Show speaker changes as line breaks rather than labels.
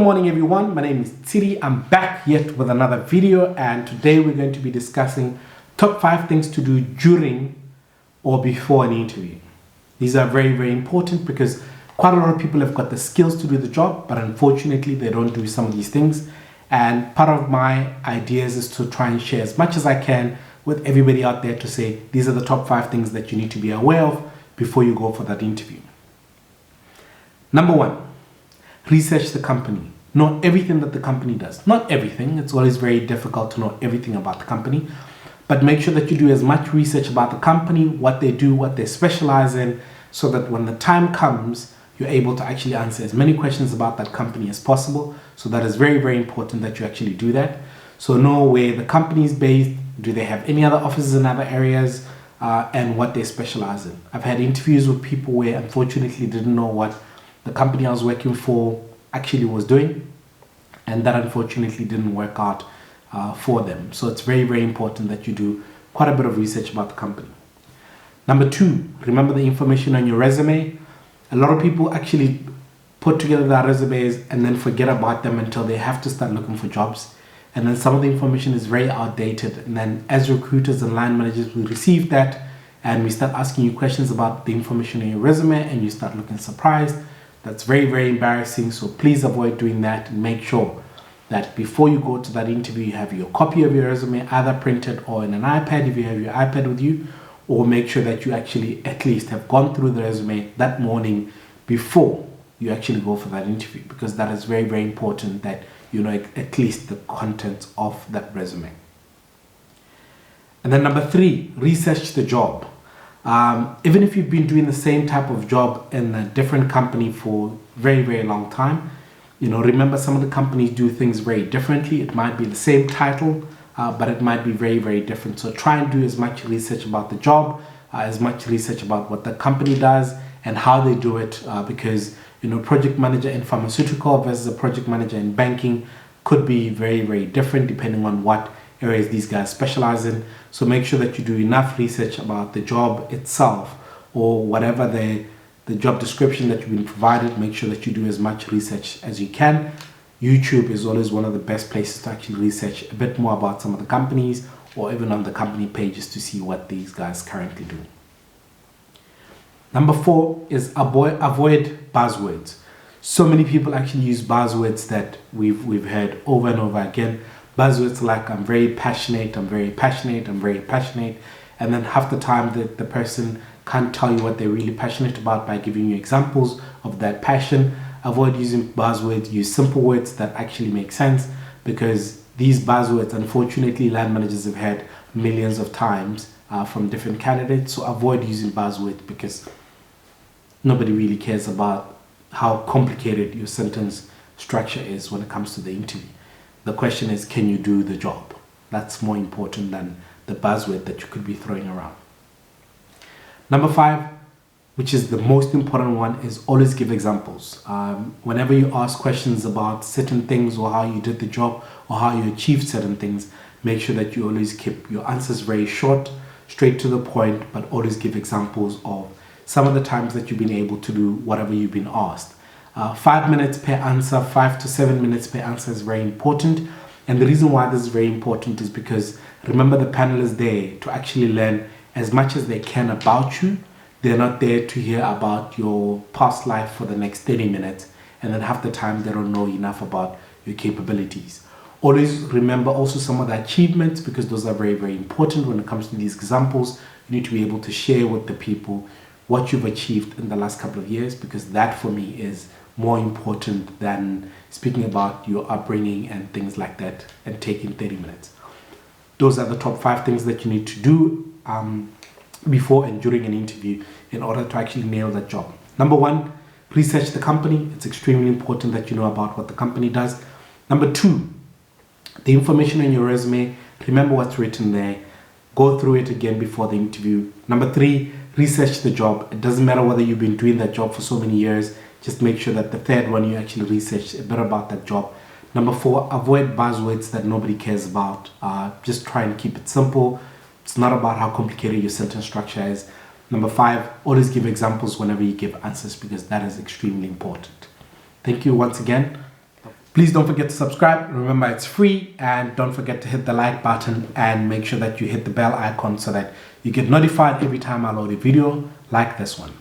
Good morning everyone, my name is Tshidi. I'm back yet with another video, and today we're going to be discussing top 5 things to do during or before an interview. These are very important because quite a lot of people have got the skills to do the job, but unfortunately they don't do some of these things. And part of my ideas is to try and share as much as I can with everybody out there to say these are the top 5 things that you need to be aware of before you go for that interview. Number 1, research the company. Know everything that the company does. Not everything. It's always very difficult to know everything about the company. But make sure that you do as much research about the company, what they do, what they specialize in, so that when the time comes, you're able to actually answer as many questions about that company as possible. So that is very important that you actually do that. So know where the company is based, do they have any other offices in other areas, and what they specialize in. I've had interviews with people where unfortunately didn't know what the company I was working for actually was doing, and that unfortunately didn't work out for them. So it's very important that you do quite a bit of research about the company. Number 2, remember the information on your resume. A lot of people actually put together their resumes and then forget about them until they have to start looking for jobs, and then some of the information is very outdated, and then as recruiters and line managers we receive that and we start asking you questions about the information in your resume and you start looking surprised. That's very embarrassing. So please avoid doing that, and make sure that before you go to that interview you have your copy of your resume either printed or in an iPad if you have your iPad with you, or make sure that you actually at least have gone through the resume that morning before you actually go for that interview, because that is very important that you know at least the contents of that resume. And then number 3, research the job. Even if you've been doing the same type of job in a different company for very long time, remember some of the companies do things very differently. It might be the same title, but it might be very different. So try and do as much research about the job, as much research about what the company does and how they do it, because project manager in pharmaceutical versus a project manager in banking could be very different depending on what areas these guys specialize in. So make sure that you do enough research about the job itself, or whatever the job description that you've been provided. Make sure that you do as much research as you can. YouTube is always one of the best places to actually research a bit more about some of the companies, or even on the company pages to see what these guys currently do. Number 4 is avoid buzzwords. So many people actually use buzzwords that we've heard over and over again. Buzzwords like I'm very passionate, I'm very passionate, and then half the time the person can't tell you what they're really passionate about by giving you examples of that passion. Avoid using buzzwords, use simple words that actually make sense, because these buzzwords unfortunately line managers have had millions of times from different candidates. So avoid using buzzwords, because nobody really cares about how complicated your sentence structure is when it comes to the interview. The question is, can you do the job? That's more important than the buzzword that you could be throwing around. Number 5, which is the most important one, is always give examples. Whenever you ask questions about certain things, or how you did the job, or how you achieved certain things, make sure that you always keep your answers very short, straight to the point, but always give examples of some of the times that you've been able to do whatever you've been asked. 5 minutes per answer, 5 to 7 minutes per answer is very important. And the reason why this is very important is because remember, the panel is there to actually learn as much as they can about you. They're not there to hear about your past life for the next 30 minutes, and then half the time they don't know enough about your capabilities. Always remember also some of the achievements, because those are very important when it comes to these examples. You need to be able to share with the people what you've achieved in the last couple of years, because that for me is more important than speaking about your upbringing and things like that and taking 30 minutes. Those are the top 5 things that you need to do before and during an interview in order to actually nail that job. Number 1, research the company. It's extremely important that you know about what the company does. Number 2, the information on your resume. Remember what's written there. Go through it again before the interview. Number 3, research the job. It doesn't matter whether you've been doing that job for so many years. Just make sure that the third one you actually research a bit about that job. Number 4, avoid buzzwords that nobody cares about. Just try and keep it simple. It's not about how complicated your sentence structure is. Number 5, always give examples whenever you give answers, because that is extremely important. Thank you once again. Please don't forget to subscribe. Remember, it's free, and don't forget to hit the like button and make sure that you hit the bell icon so that you get notified every time I load a video like this one.